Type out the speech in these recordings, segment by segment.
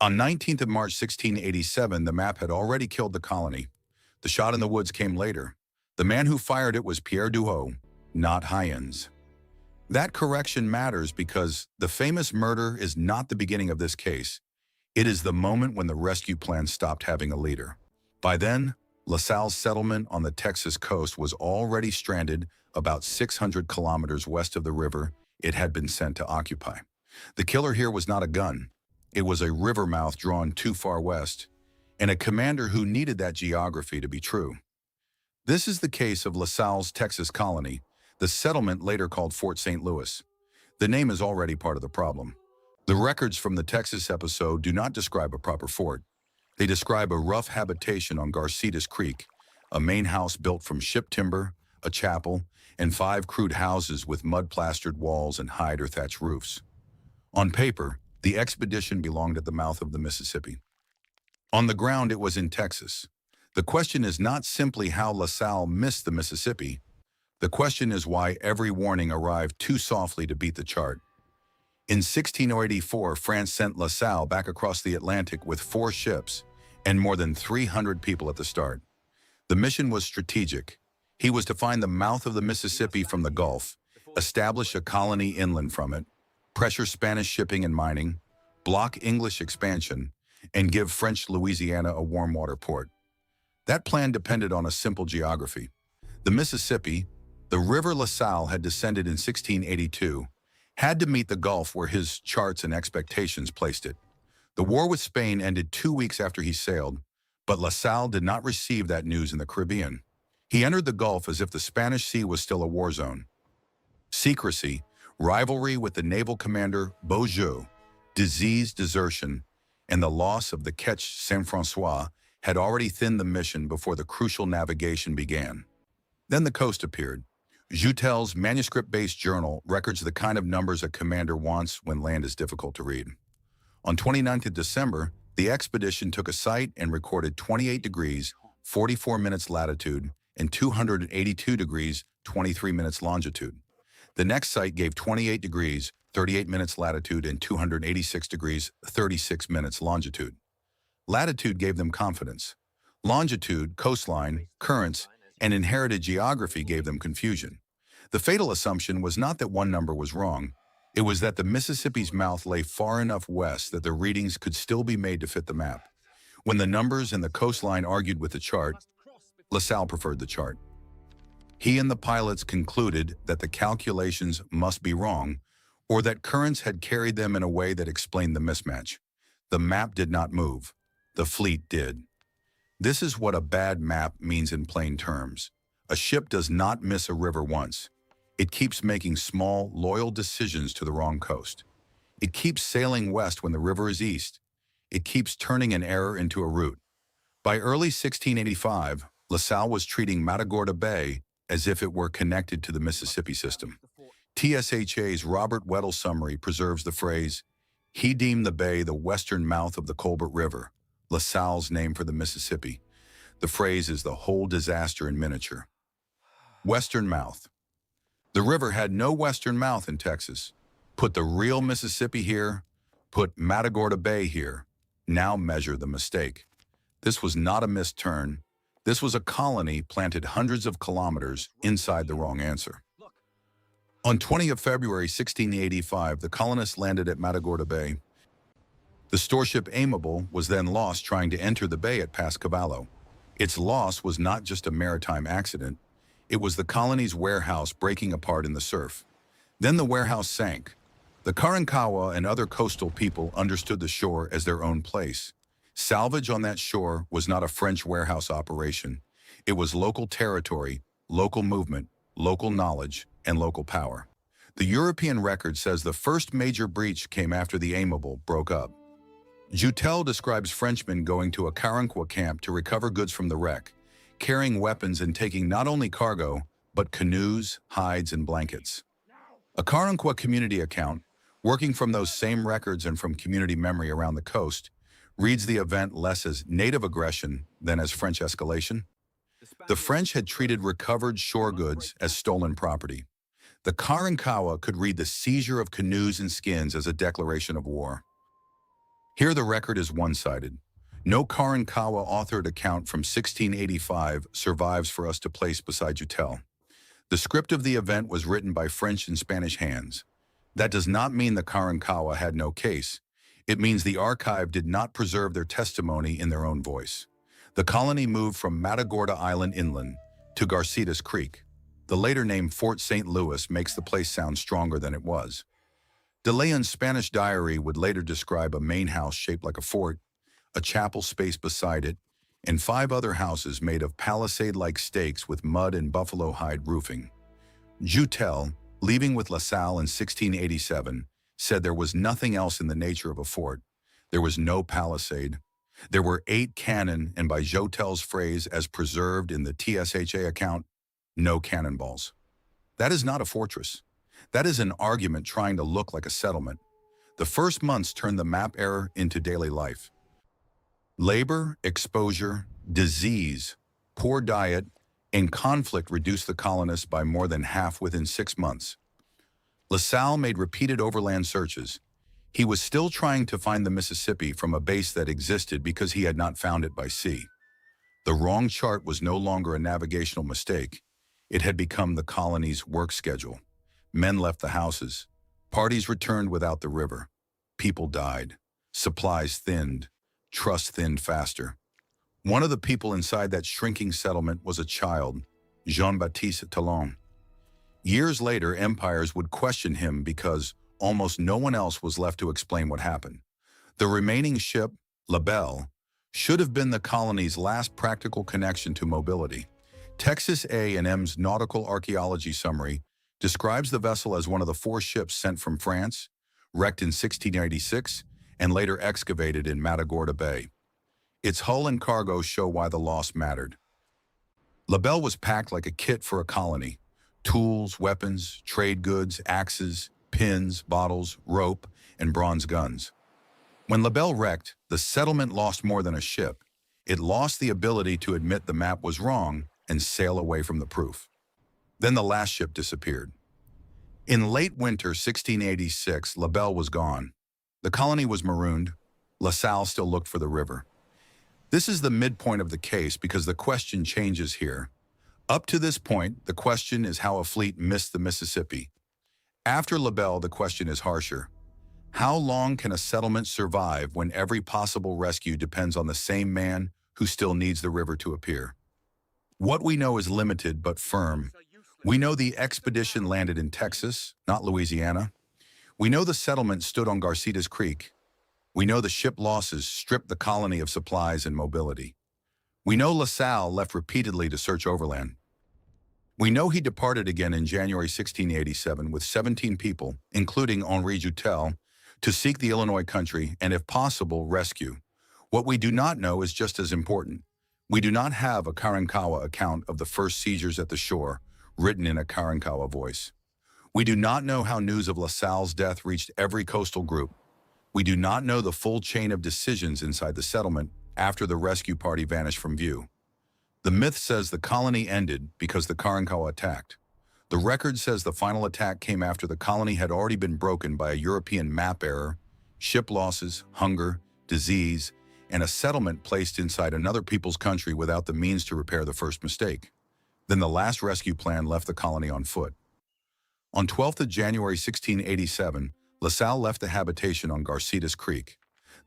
On 19th of March 1687, the map had already killed the colony. The shot in the woods came later. The man who fired it was Pierre Duhot, not Hyens. That correction matters because the famous murder is not the beginning of this case. It is the moment when the rescue plan stopped having a leader. By then, La Salle's settlement on the Texas coast was already stranded about 600 kilometers west of the river it had been sent to occupy. The killer here was not a gun. It was a river mouth drawn too far west, and a commander who needed that geography to be true. This is the case of La Salle's Texas colony, the settlement later called Fort St. Louis. The name is already part of the problem. The records from the Texas episode do not describe a proper fort. They describe a rough habitation on Garcitas Creek, a main house built from ship timber, a chapel, and 5 crude houses with mud-plastered walls and hide or thatch roofs. On paper, the expedition belonged at the mouth of the Mississippi. On the ground, it was in Texas. The question is not simply how La Salle missed the Mississippi. The question is why every warning arrived too softly to beat the chart. In 1684, France sent La Salle back across the Atlantic with 4 ships and more than 300 people at the start. The mission was strategic. He was to find the mouth of the Mississippi from the Gulf, establish a colony inland from it, pressure Spanish shipping and mining, block English expansion, and give French Louisiana a warm water port. That plan depended on a simple geography. The Mississippi, the river La Salle had descended in 1682, had to meet the Gulf where his charts and expectations placed it. The war with Spain ended 2 weeks after he sailed, but La Salle did not receive that news in the Caribbean. He entered the Gulf as if the Spanish Sea was still a war zone. Secrecy, rivalry with the naval commander Beaujeu, disease, desertion, and the loss of the ketch Saint-François had already thinned the mission before the crucial navigation began. Then the coast appeared. Joutel's manuscript-based journal records the kind of numbers a commander wants when land is difficult to read. On 29th of December, the expedition took a site and recorded 28 degrees, 44 minutes latitude, and 282 degrees, 23 minutes longitude. The next site gave 28 degrees, 38 minutes latitude, and 286 degrees, 36 minutes longitude. Latitude gave them confidence. Longitude, coastline, currents, and inherited geography gave them confusion. The fatal assumption was not that one number was wrong. It was that the Mississippi's mouth lay far enough west that the readings could still be made to fit the map. When the numbers and the coastline argued with the chart, La Salle preferred the chart. He and the pilots concluded that the calculations must be wrong, or that currents had carried them in a way that explained the mismatch. The map did not move. The fleet did. This is what a bad map means in plain terms. A ship does not miss a river once. It keeps making small, loyal decisions to the wrong coast. It keeps sailing west when the river is east. It keeps turning an error into a route. By early 1685, La Salle was treating Matagorda Bay as if it were connected to the Mississippi system. TSHA's Robert Weddell summary preserves the phrase, "He deemed the bay the western mouth of the Colbert River, La Salle's name for the Mississippi." The phrase is the whole disaster in miniature. Western mouth. The river had no western mouth in Texas. Put the real Mississippi here, put Matagorda Bay here. Now measure the mistake. This was not a missed turn. This was a colony planted hundreds of kilometers inside the wrong answer. On 20th February 1685, the colonists landed at Matagorda Bay. The storeship Aimable was then lost trying to enter the bay at Pascavallo. Its loss was not just a maritime accident. It was the colony's warehouse breaking apart in the surf. Then the warehouse sank. The Karankawa and other coastal people understood the shore as their own place. Salvage on that shore was not a French warehouse operation. It was local territory, local movement, local knowledge, and local power. The European record says the first major breach came after the Aimable broke up. Joutel describes Frenchmen going to a Karankawa camp to recover goods from the wreck, carrying weapons and taking not only cargo, but canoes, hides, and blankets. A Karankawa community account, working from those same records and from community memory around the coast, reads the event less as native aggression than as French escalation. The French had treated recovered shore goods as stolen property. The Karankawa could read the seizure of canoes and skins as a declaration of war. Here the record is one-sided. No Karankawa-authored account from 1685 survives for us to place beside Jutel. The script of the event was written by French and Spanish hands. That does not mean the Karankawa had no case. It means the archive did not preserve their testimony in their own voice. The colony moved from Matagorda Island inland to Garcitas Creek. The later name Fort St. Louis makes the place sound stronger than it was. De Leon's Spanish diary would later describe a main house shaped like a fort, a chapel space beside it, and 5 other houses made of palisade-like stakes with mud and buffalo hide roofing. Jutel, leaving with La Salle in 1687, said there was nothing else in the nature of a fort. There was no palisade. There were 8 cannon, and by Jutel's phrase as preserved in the TSHA account, no cannonballs. That is not a fortress. That is an argument trying to look like a settlement. The first months turned the map error into daily life. Labor, exposure, disease, poor diet, and conflict reduced the colonists by more than half within 6 months. La Salle made repeated overland searches. He was still trying to find the Mississippi from a base that existed because he had not found it by sea. The wrong chart was no longer a navigational mistake. It had become the colony's work schedule. Men left the houses. Parties returned without the river. People died. Supplies thinned. Trust thinned faster. One of the people inside that shrinking settlement was a child, Jean-Baptiste Talon. Years later, empires would question him because almost no one else was left to explain what happened. The remaining ship, La Belle, should have been the colony's last practical connection to mobility. Texas A&M's Nautical Archaeology Summary describes the vessel as one of the 4 ships sent from France, wrecked in 1686, and later excavated in Matagorda Bay. Its hull and cargo show why the loss mattered. La Belle was packed like a kit for a colony. Tools, weapons, trade goods, axes, pins, bottles, rope, and bronze guns. When La Belle wrecked, the settlement lost more than a ship. It lost the ability to admit the map was wrong and sail away from the proof. Then the last ship disappeared. In late winter 1686, La Belle was gone. The colony was marooned. La Salle still looked for the river. This is the midpoint of the case because the question changes here. Up to this point, the question is how a fleet missed the Mississippi. After La Belle, the question is harsher. How long can a settlement survive when every possible rescue depends on the same man who still needs the river to appear? What we know is limited but firm. We know the expedition landed in Texas, not Louisiana. We know the settlement stood on Garcitas Creek. We know the ship losses stripped the colony of supplies and mobility. We know La Salle left repeatedly to search overland. We know he departed again in January 1687 with 17 people, including Henri Jutel, to seek the Illinois country and, if possible, rescue. What we do not know is just as important. We do not have a Karankawa account of the first seizures at the shore, written in a Karankawa voice. We do not know how news of La Salle's death reached every coastal group. We do not know the full chain of decisions inside the settlement after the rescue party vanished from view. The myth says the colony ended because the Karankawa attacked. The record says the final attack came after the colony had already been broken by a European map error, ship losses, hunger, disease, and a settlement placed inside another people's country without the means to repair the first mistake. Then the last rescue plan left the colony on foot. On 12th of January 1687, La Salle left the habitation on Garcitas Creek.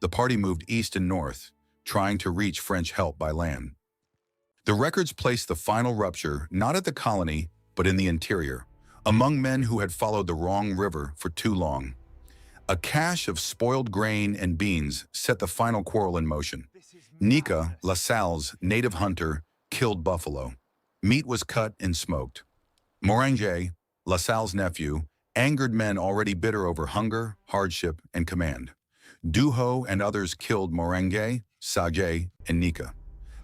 The party moved east and north, trying to reach French help by land. The records placed the final rupture not at the colony, but in the interior, among men who had followed the wrong river for too long. A cache of spoiled grain and beans set the final quarrel in motion. Nika, La Salle's native hunter, killed buffalo. Meat was cut and smoked. Morange, La Salle's nephew, angered men already bitter over hunger, hardship, and command. Duho and others killed Morange, Salle, and Nika.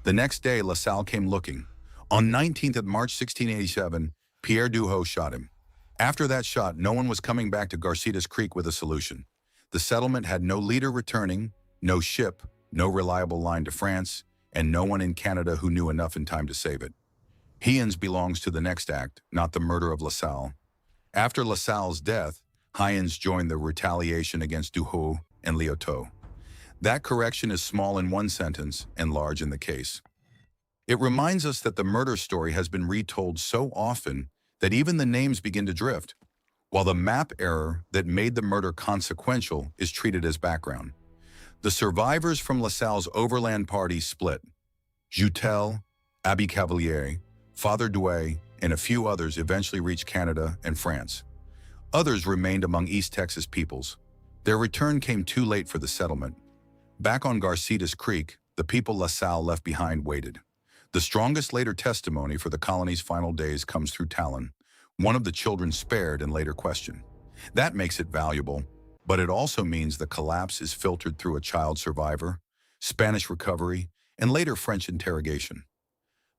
The next day, La Salle came looking. On 19th of March 1687, Pierre Duho shot him. After that shot, no one was coming back to Garcitas Creek with a solution. The settlement had no leader returning, no ship, no reliable line to France, and no one in Canada who knew enough in time to save it. Hyans belongs to the next act, not the murder of La Salle. After La Salle's death, Hyans joined the retaliation against Duho and Lyoto. That correction is small in one sentence and large in the case. It reminds us that the murder story has been retold so often that even the names begin to drift, while the map error that made the murder consequential is treated as background. The survivors from LaSalle's overland party split. Joutel, Abbe Cavalier, Father Douay, and a few others eventually reached Canada and France. Others remained among East Texas peoples. Their return came too late for the settlement. Back on Garcitas Creek, the people LaSalle left behind waited. The strongest later testimony for the colony's final days comes through Talon, one of the children spared and later questioned. That makes it valuable, but it also means the collapse is filtered through a child survivor, Spanish recovery, and later French interrogation.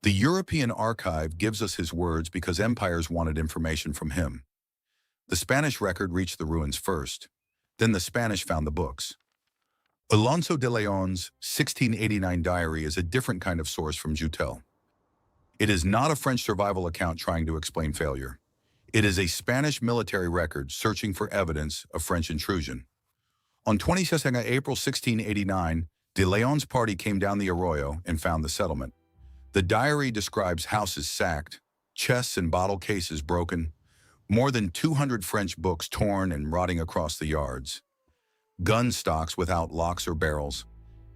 The European archive gives us his words because empires wanted information from him. The Spanish record reached the ruins first. Then the Spanish found the books. Alonso de Leon's 1689 diary is a different kind of source from Joutel. It is not a French survival account trying to explain failure. It is a Spanish military record searching for evidence of French intrusion. On 22nd April 1689, de Leon's party came down the Arroyo and found the settlement. The diary describes houses sacked, chests and bottle cases broken, more than 200 French books torn and rotting across the yards, gun stocks without locks or barrels,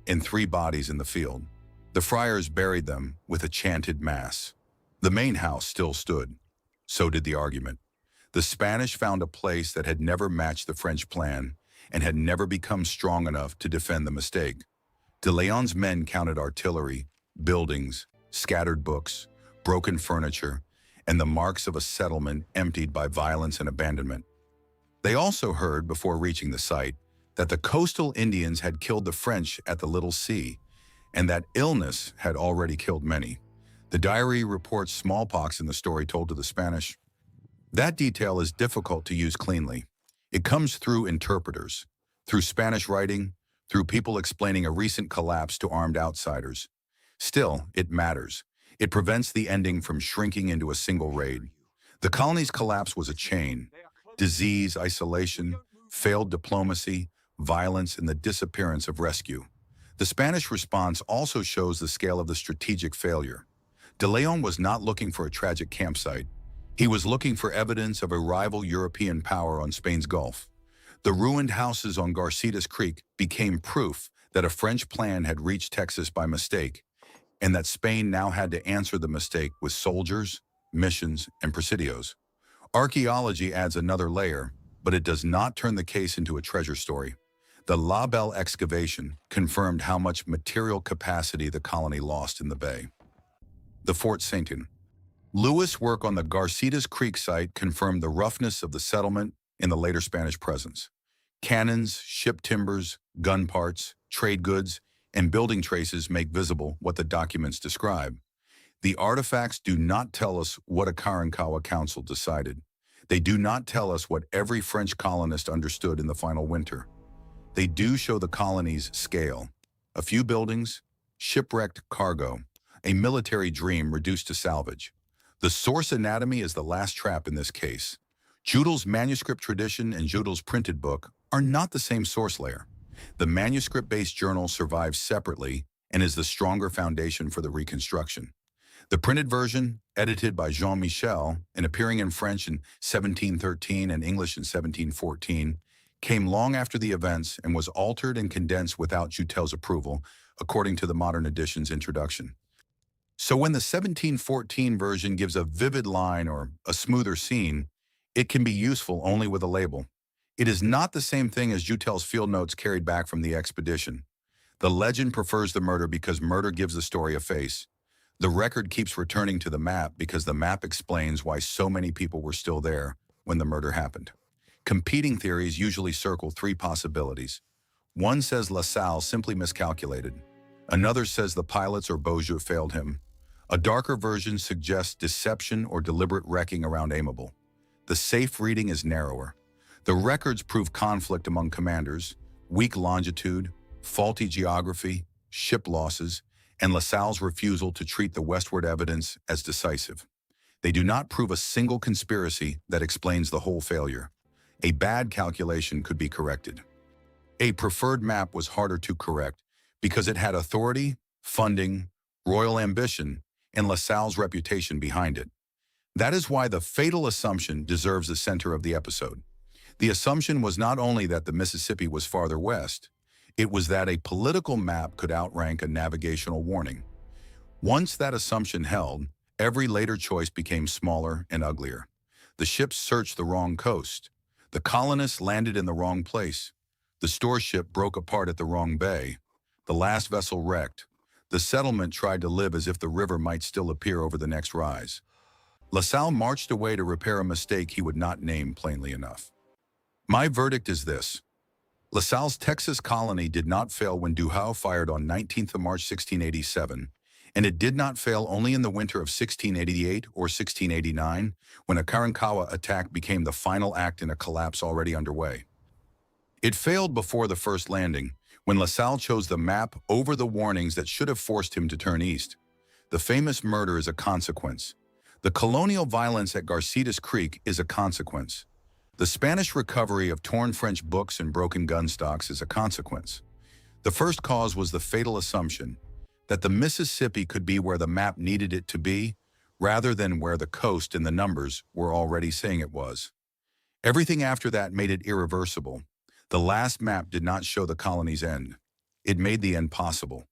and 3 bodies in the field. The friars buried them with a chanted mass. The main house still stood. So did the argument. The Spanish found a place that had never matched the French plan and had never become strong enough to defend the mistake. De Leon's men counted artillery, buildings, scattered books, broken furniture, and the marks of a settlement emptied by violence and abandonment. They also heard, before reaching the site, that the coastal Indians had killed the French at the Little Sea, and that illness had already killed many. The diary reports smallpox in the story told to the Spanish. That detail is difficult to use cleanly. It comes through interpreters, through Spanish writing, through people explaining a recent collapse to armed outsiders. Still, it matters. It prevents the ending from shrinking into a single raid. The colony's collapse was a chain. Disease, isolation, failed diplomacy, violence, and the disappearance of rescue. The Spanish response also shows the scale of the strategic failure. De Leon was not looking for a tragic campsite. He was looking for evidence of a rival European power on Spain's Gulf. The ruined houses on Garcitas Creek became proof that a French plan had reached Texas by mistake, and that Spain now had to answer the mistake with soldiers, missions, and presidios. Archaeology adds another layer, but it does not turn the case into a treasure story. The La Belle excavation confirmed how much material capacity the colony lost in the bay. The Fort Sainton. Lewis' work on the Garcitas Creek site confirmed the roughness of the settlement in the later Spanish presence. Cannons, ship timbers, gun parts, trade goods, and building traces make visible what the documents describe. The artifacts do not tell us what a Karankawa council decided. They do not tell us what every French colonist understood in the final winter. They do show the colony's scale. A few buildings, shipwrecked cargo, a military dream reduced to salvage. The source anatomy is the last trap in this case. Joutel's manuscript tradition and Joutel's printed book are not the same source layer. The manuscript-based journal survives separately and is the stronger foundation for the reconstruction. The printed version, edited by Jean-Michel and appearing in French in 1713 and English in 1714, came long after the events and was altered and condensed without Joutel's approval, according to the modern edition's introduction. So when the 1714 version gives a vivid line or a smoother scene, it can be useful only with a label. It is not the same thing as Joutel's field notes carried back from the expedition. The legend prefers the murder because murder gives the story a face. The record keeps returning to the map because the map explains why so many people were still there when the murder happened. Competing theories usually circle 3 possibilities. One says LaSalle simply miscalculated. Another says the pilots or Beaujeu failed him. A darker version suggests deception or deliberate wrecking around Aimable. The safe reading is narrower. The records prove conflict among commanders, weak longitude, faulty geography, ship losses, and LaSalle's refusal to treat the westward evidence as decisive. They do not prove a single conspiracy that explains the whole failure. A bad calculation could be corrected. A preferred map was harder to correct because it had authority, funding, royal ambition, and La Salle's reputation behind it. That is why the fatal assumption deserves the center of the episode. The assumption was not only that the Mississippi was farther west, it was that a political map could outrank a navigational warning. Once that assumption held, every later choice became smaller and uglier. The ships searched the wrong coast. The colonists landed in the wrong place. The store ship broke apart at the wrong bay. The last vessel wrecked. The settlement tried to live as if the river might still appear over the next rise. La Salle marched away to repair a mistake he would not name plainly enough. My verdict is this. La Salle's Texas colony did not fail when Duhau fired on 19th of March 1687, and it did not fail only in the winter of 1688 or 1689, when a Karankawa attack became the final act in a collapse already underway. It failed before the first landing, when La Salle chose the map over the warnings that should have forced him to turn east. The famous murder is a consequence. The colonial violence at Garcitas Creek is a consequence. The Spanish recovery of torn French books and broken gun stocks is a consequence. The first cause was the fatal assumption that the Mississippi could be where the map needed it to be, rather than where the coast and the numbers were already saying it was. Everything after that made it irreversible. The last map did not show the colony's end. It made the end possible.